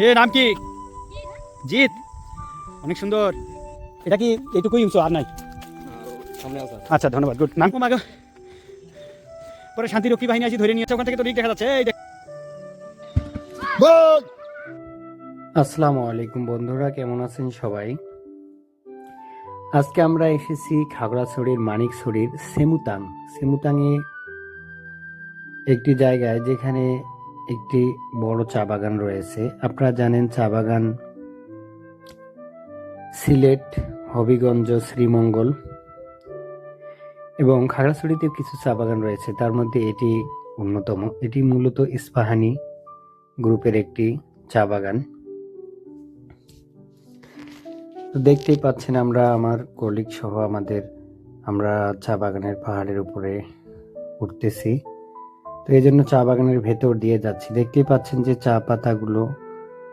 এ নাম কি? জিৎ। অনেক সুন্দর। এটা কি এইটুকুই ইউজ আর নাই? আচ্ছা ধন্যবাদ, গুড। নাম কম আগে পরে শান্তিরক্ষী বাহিনী আসি ধরে নিয়েছে, ওখান থেকে তো রিক দেখা যাচ্ছে। এই দেখ। আসসালামু আলাইকুম বন্ধুরা, কেমন আছেন সবাই? আজকে আমরা এসেছি খাগড়াছড়ির মানিকছড়ির সেমুতাংয়ে একটি জায়গায়, যেখানে একটি বড় চা বাগান রয়েছে। আপনারা জানেন চা বাগান সিলেট, হবিগঞ্জ, শ্রীমঙ্গল এবং খাগড়াছড়িতে কিছু চা বাগান রয়েছে, তার মধ্যে এটি অন্যতম। এটি মূলত ইস্পাহানি গ্রুপের একটি চা বাগান। তো দেখতেই পাচ্ছেন, আমার কলিগ সহ আমরা চা বাগানের পাহাড়ের উপরে উঠতেছি। তো এই জন্য চা বাগানের ভেতর দিয়ে যাচ্ছি। দেখতেই পাচ্ছেন যে চা পাতাগুলো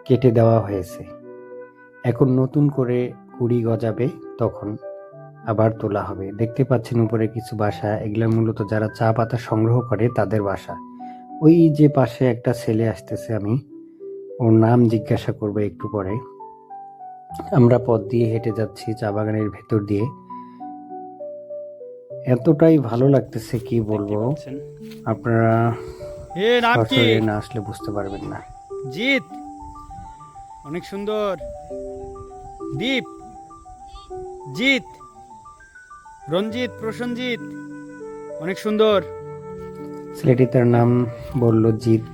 কেটে দেওয়া হয়েছে, এখন নতুন করে কুড়ি গজাবে, তখন আবার তোলা হবে। দেখতে পাচ্ছেন উপরে কিছু বাসা, এগুলো মূলত যারা চা পাতা সংগ্রহ করে তাদের বাসা। ওই যে পাশে একটা ছেলে আসতেছে, আমি ওর নাম জিজ্ঞাসা করবো একটু পরে। আমরা পথ দিয়ে হেঁটে যাচ্ছি চা বাগানের ভেতর দিয়ে। এতটাই ভালো লাগতেছে, কি বলবো, আপনারা এ নাম কি? সরাসরি না আসলে বুঝতে পারবেন না। জিৎ। অনেক সুন্দর। দীপ, জিৎ, রঞ্জিত, প্রসঞ্জিত। অনেক সুন্দর। ছেলেটি তার নাম বলল জিৎ।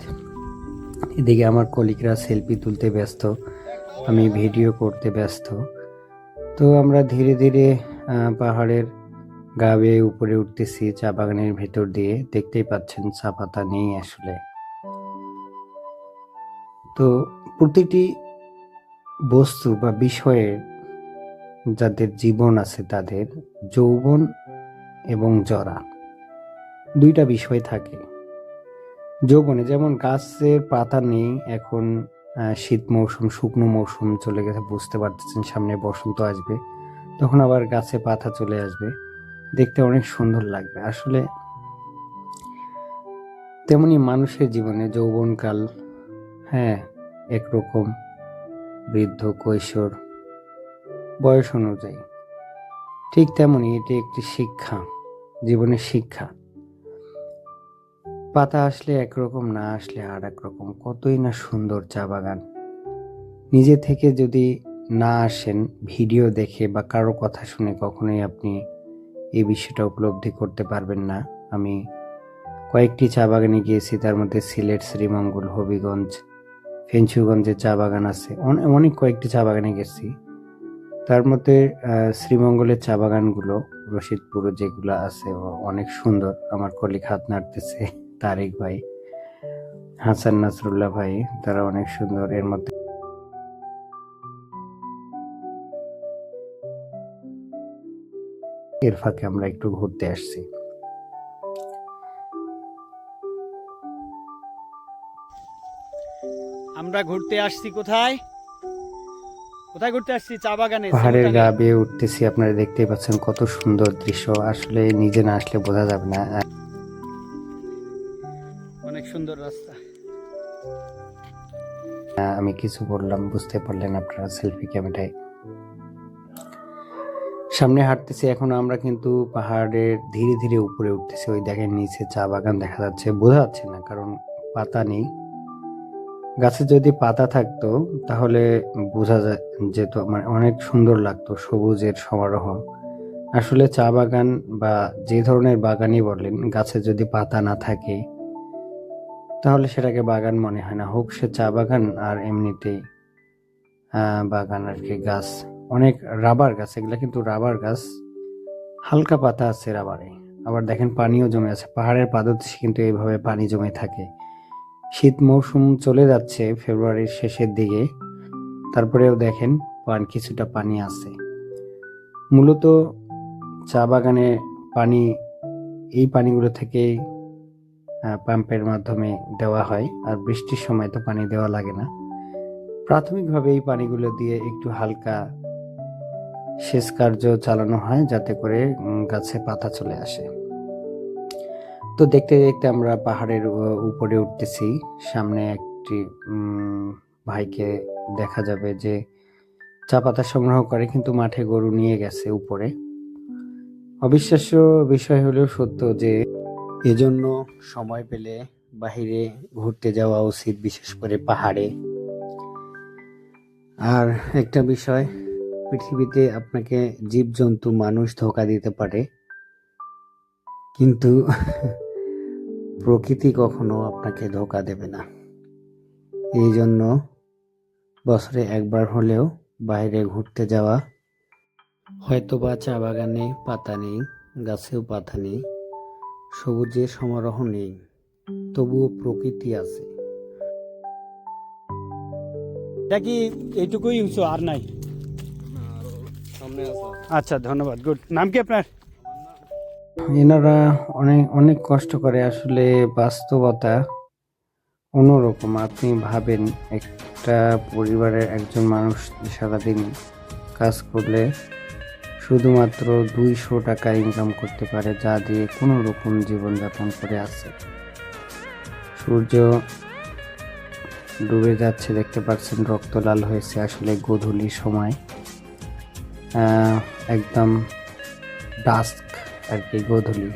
এদিকে আমার কলিগরা সেলফি তুলতে ব্যস্ত, আমি ভিডিও করতে ব্যস্ত। তো আমরা ধীরে ধীরে পাহাড়ের গা বেয়ে উপরে উঠতেছি চা বাগানের ভেতর দিয়ে। দেখতেই পাচ্ছেন চা পাতা নেই আসলে। তো প্রতিটি বস্তু বা বিষয়ের যাদের জীবন আছে, তাদের যৌবন এবং জরা, দুইটা বিষয় থাকে। যৌবনে যেমন গাছের পাতা নেই এখন, শীত মৌসুম, শুকনো মৌসুম চলে গেছে, বুঝতে পারতেছেন, সামনে বসন্ত আসবে, তখন আবার গাছে পাতা চলে আসবে, দেখতে অনেক সুন্দর লাগবে আসলে। তেমনি মানুষের জীবনে যৌবনকাল, হ্যাঁ, একরকম, বৃদ্ধ, কৈশোর, বয়স অনুযায়ী ঠিক তেমনি এটি একটি শিক্ষা, জীবনের শিক্ষা। পাতা আসলে একরকম, না আসলে আর একরকম। কতই না সুন্দর চা বাগান। নিজে থেকে যদি না আসেন, ভিডিও দেখে বা কারো কথা শুনে কখনোই আপনি এই বিষয়টা উপলব্ধি করতে পারবেন না। আমি কয়েকটি চা বাগানে গিয়েছি, তার মধ্যে সিলেট, শ্রীমঙ্গল, হবিগঞ্জ, ফেঞ্চুগঞ্জে চা বাগান আছে, অনেক কয়েকটি চা বাগানে গেছি। তার মধ্যে শ্রীমঙ্গলের চা বাগানগুলো, রশিদপুর যেগুলো আছে, অনেক সুন্দর। আমার কলিগ হাত নাড়তেছে, তারেক ভাই, হাসান নাসরুল্লাহ ভাই, তারা অনেক সুন্দর। এর মধ্যে এর ফাঁকে আমরা একটু ঘুরতে আসছি। আমরা ঘুরতে আসছি কোথায়? কোথায় ঘুরতে আসছি? চা বাগানে, পাহাড়ের সেমুতাঙে। গা বেয়ে উঠতেছি, আপনারা দেখতেই পাচ্ছেন কত সুন্দর দৃশ্য, আসলে নিজে না আসলে বোঝা যাবে না। অনেক সুন্দর রাস্তা। আমি কিছু বললাম, বুঝতে পারলেন আপনারা সেলফি ক্যামেরায়। সামনে হাঁটতেছি, এখন আমরা কিন্তু পাহাড়ের ধীরে ধীরে উপরে উঠতেছি। ওই দেখেন নিচে চা বাগান দেখা যাচ্ছে, বোঝা যাচ্ছে না কারণ পাতা নেই। গাছে যদি পাতা থাকতো তাহলে বোঝা যেত, মানে অনেক সুন্দর লাগতো, সবুজের সমারোহ। আসলে চা বাগান বা যে ধরনের বাগানই বলেন, গাছে যদি পাতা না থাকে তাহলে সেটাকে বাগান মনে হয় না, হোক সে চা বাগান আর এমনিতেই বাগান আর কি। গাছ অনেক, রাবার গাছ, এগুলা কিন্তু রাবার গাছ, হালকা পাতা আছে রাবারে। আবার দেখেন পানিও জমে আছে, পাহাড়ের পাদদেশে কিন্তু এইভাবে পানি জমে থাকে। শীত মৌসুম চলে যাচ্ছে ফেব্রুয়ারির শেষের দিকে, তারপরেও দেখেন কিছুটা পানি আছে। মূলত চা বাগানে পানি, এই পানিগুলো থেকে পাম্পের মাধ্যমে দেওয়া হয়, আর বৃষ্টির সময় তো পানি দেওয়া লাগে না। প্রাথমিকভাবে এই পানিগুলো দিয়ে একটু হালকা সেচ কার্য চালানো হয়, যাতে করে গাছে পাতা চলে আসে। তো দেখতে দেখতে আমরা পাহাড়ের উপরে উঠতেছি। সামনে একটি ভাইকে দেখা যাবে যে চা পাতা সংগ্রহ করে, কিন্তু মাঠে গরু নিয়ে গেছে উপরে। অবিশ্বাস্য বিষয় হলেও সত্য যে এজন্য সময় পেলে বাহিরে ঘুরতে যাওয়া উচিত, বিশেষ করে পাহাড়ে। আর একটা বিষয়, পৃথিবীতে আপনাকে জীবজন্তু মানুষ ধোঁকা দিতে পারে, কিন্তু প্রকৃতি কখনো আপনাকে ধোঁকা দেবে না। এই জন্য বছরে একবার হলেও বাইরে ঘুরতে যাওয়া। হয়তোবা চা বাগানে পাতা নেই, গাছেও পাতা নেই, সবুজের সমারোহ নেই, তবুও প্রকৃতি আছে। এটা কি এইটুকুই উঁচু আর নাই? আচ্ছা, ধন্যবাদ, গুড। নাম কি আপনার? এনারা অনেক অনেক কষ্ট করে। আসলে বাস্তবতা অন্যরকম। আপনি ভাবেন, একটা পরিবারের একজন মানুষ সারাদিন কাজ করলে শুধুমাত্র 200 টাকা ইনকাম করতে পারে, যা দিয়ে কোনো রকম জীবনযাপন করে আছে। সূর্য ডুবে যাচ্ছে, দেখতে পাচ্ছেন, রক্ত লাল হয়েছে। আসলে গোধূলির সময় একদম ডাস্ক আর কি, গোধূলি,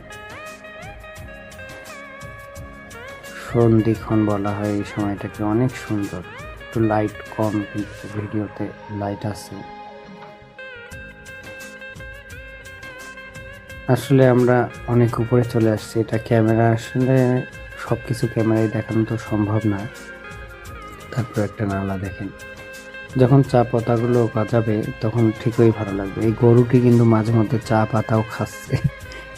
সন্ধিক্ষণ বলা হয় এই সময়টাকে। অনেক সুন্দর, একটু লাইট কম, কিন্তু ভিডিওতে লাইট আছে। আসলে আমরা অনেক উপরে চলে আসছি। এটা ক্যামেরা, আসলে সবকিছু ক্যামেরায় দেখানো তো সম্ভব না। তারপর একটা নালা দেখেন, যখন চা পাতাগুলো গজাবে তখন ঠিকই ভালো লাগবে। এই গরুটি কিন্তু মাঝে মধ্যে চা পাতাও খাচ্ছে।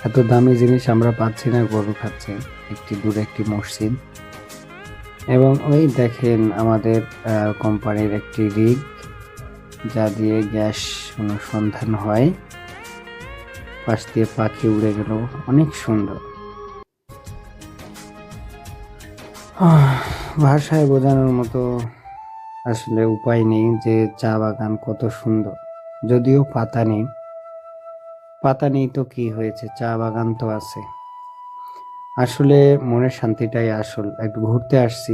এত দামি জিনিস আমরা পাচ্ছি না, গরু খাচ্ছে। একটি দূরে একটি মসজিদ, এবং ওই দেখেন আমাদের কোম্পানির একটি রিগ, যা দিয়ে গ্যাস অনুসন্ধান হয়। পাশ দিয়ে পাখি উড়ে গেল, অনেক সুন্দর। ভাষায় বোঝানোর মতো আসলে উপায় নেই যে চা বাগান কত সুন্দর। যদিও পাতা নেই, পাতা নেই তো কি হয়েছে, চা বাগান তো আছে। আসলে মনের শান্তিটাই আসল। একটু ঘুরতে আসছি,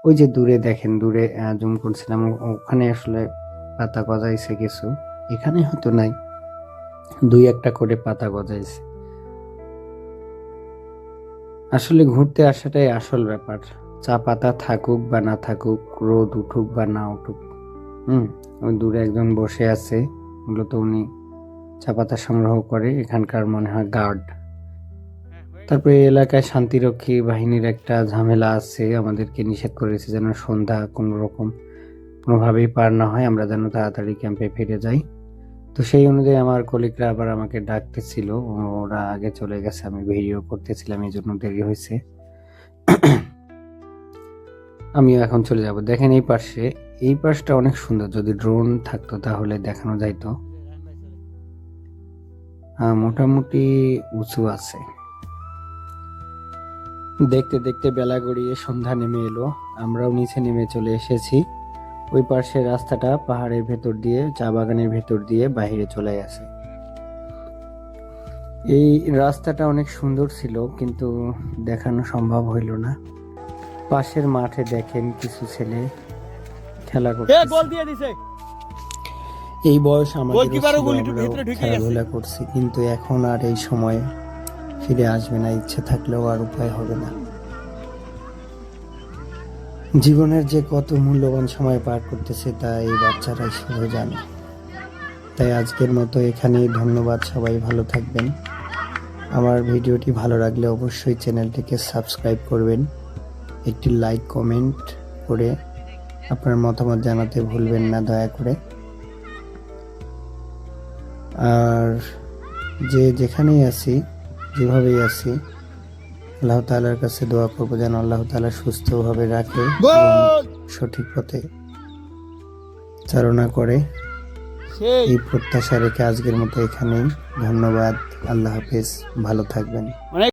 ওই যে দূরে দেখেন, দূরে জুম করছিলাম, ওখানে আসলে পাতা গজাইছে কিছু, এখানে হয়তো নাই, 2-1টা করে পাতা গজাইছে। আসলে ঘুরতে আসাটাই আসল ব্যাপার। চা পাতা থাকুক বা না থাকুক, রোদ উঠুক বা না উঠুক, ওই দূরে একজন বসে আছে, মূলত উনি চা পাতা সংগ্রহ করে, এখানকার মনে হয় গার্ড। তারপরে এই এলাকায় শান্তিরক্ষী বাহিনীর একটা ঝামেলা আছে, আমাদেরকে নিষেধ করেছে যেন সন্ধ্যা কোনোভাবেই পার না হয়, আমরা যেন তাড়াতাড়ি ক্যাম্পে ফিরে যাই। তো সেই অনুযায়ী আমার কলিগরা আবার আমাকে ডাকতেছিল, ওরা আগে চলে গেছে, আমি ভিডিও করতেছিলাম, এই জন্য দেরি হয়েছে। আমিও এখন চলে যাব। দেখেন এই পাশটা অনেক সুন্দর, যদি ড্রোন থাকতো তাহলে দেখানো যাইতো। মোটামুটি উঁচু আছে। দেখতে দেখতে বেলা গড়িয়ে সন্ধ্যা নেমে এলো, আমরাও নিচে নেমে চলে এসেছি। ওই পাশের রাস্তাটা পাহাড়ের ভেতর দিয়ে, চা বাগানের ভেতর দিয়ে বাইরে চলে গেছে। এই রাস্তাটা অনেক সুন্দর ছিল, কিন্তু দেখানো সম্ভব হইল না। পাশের মাঠে দেখেন কিছু ছেলে খেলা করছে। এই বয়স আমাদের খেলাধুলা করছে, কিন্তু এখন আর এই সময় ফিরে আসবে না। ইচ্ছে থাকলেও আর উপায় হবে না। জীবনের যে কত মূল্যবান সময় পার করতেছে তা এই বাচ্চারাই শুধু জানে। তাই আজকের মতো এখানেই, ধন্যবাদ। সবাই ভালো থাকবেন। আমার ভিডিওটি ভালো লাগলে অবশ্যই চ্যানেলটিকে সাবস্ক্রাইব করবেন, একটি লাইক কমেন্ট করে আপনার মতামত জানাতে ভুলবেন না দয়া করে। আর যেখানেই আছি, যেভাবেই আছি, আল্লাহ তাআলার কাছে দোয়া করবো যেন আল্লাহ তাআলা সুস্থভাবে রাখে এবং সঠিক পথে চালনা করে। এই প্রত্যাশা রেখে আজকের মতো এখানেই, ধন্যবাদ। আল্লাহ হাফেজ, ভালো থাকবেন।